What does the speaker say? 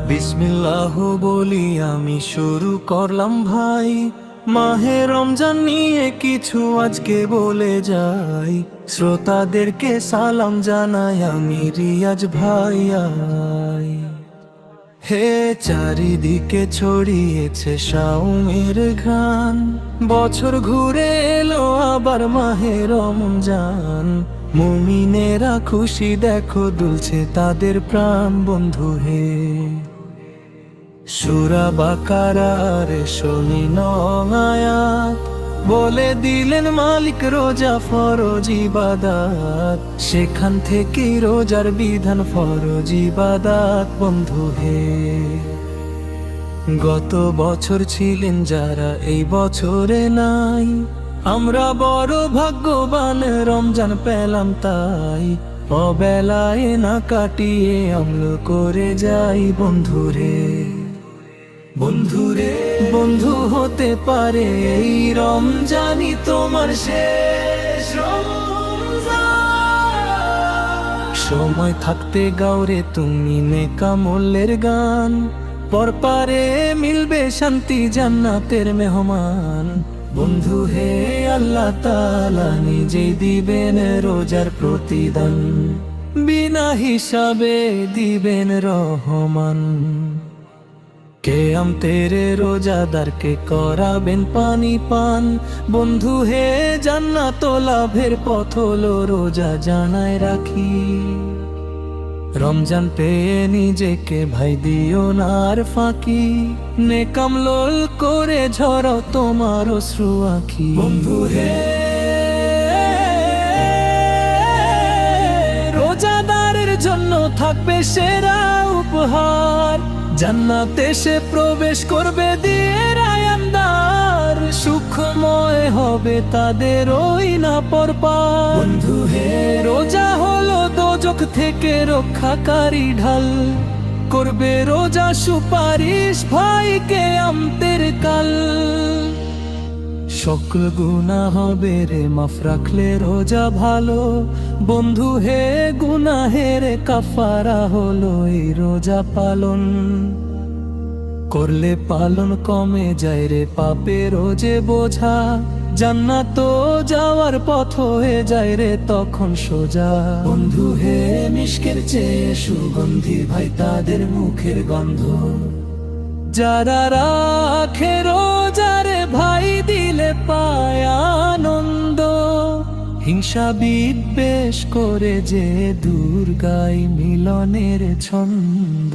বিসমিল্লাহ বলি আমি শুরু করলাম ভাই, মাহে রমজান নিয়ে কিছু আজকে বলে যাই। শ্রোতাদেরকে সালাম জানাই আমি রিয়াজ ভাই। হে চারিদিকে ছড়িয়েছে শাওনের ঘ্রাণ, বছর ঘুরে এলো আবার মাহে রমজান। মুমিনেরা খুশি দেখো দুলছে তাদের প্রাণ। বন্ধু হে সূরা বাকারার শুনি নং আয়াত, বলে দিলেন মালিক রোজা ফরজ ইবাদাত। সেখান থেকেই রোজার বিধান ফরজ ইবাদাত। বন্ধু হে গত বছর ছিলেন যারা এই বছরে নাই, আমরা বড় ভাগ্যবান রমজান পেলাম তাই। অবেলায় না কাটিয়ে আমল করে যাই। বন্ধুরে বন্ধুরে বন্ধু হতে পারে এই রমজানই তোমার শেষ রমজান। সময় থাকতে গাওরে তুমি নেকামলের গান, পরপারে মিলবে শান্তি জান্নাতের মেহমান। বন্ধু হে আল্লাহ তাআলা নিজেই দিবেন রোজার প্রতিদান, বিনা হিসাবে দিবেন রহমান। কেয়াম তেরে রোজাদারকে করাবেন পানি পান। বন্ধু হে জান্নাত লাভের পথ হলো রোজা জানায় রাখি। রমজান পেয়ে নিজেকে ভাই দিও না আর ফাঁকি, নেকামল করে ঝরাও তোমার অশ্রু আঁখি। বন্ধু হে রোজাদারের জন্য থাকবে সেরা উপহার, জান্নাতে সে প্রবেশ করবে দিয়ে রায়ানদার। সুখময় হবে তাদের ওই না পরপার। বন্ধু হে রোজা হলো দোজখ থেকে রক্ষাকারী ঢাল, করবে রোজা সুপারিশ ভাইকে আমতের কাল। সকল গুনাহ হবে রে মাফ রাখলে রোজা ভালো। বন্ধু হে গুনাহের কাফারা হলো এই রোজা পালন, করলে পালন কমে যায় রে পাপে রোজে বোঝা। জান্নাত যাওয়ার পথ হয়ে যায় রে তখন সোজা। বন্ধু হে মিশকের চেয়ে সুগন্ধি ভাই তাদের মুখের গন্ধ, যারা রাখে রোজারে ভাই দিলে পায় আনন্দ। হিংসা বিদ্বেষ করে যে দুর্গায় মিলনের ছন্দ।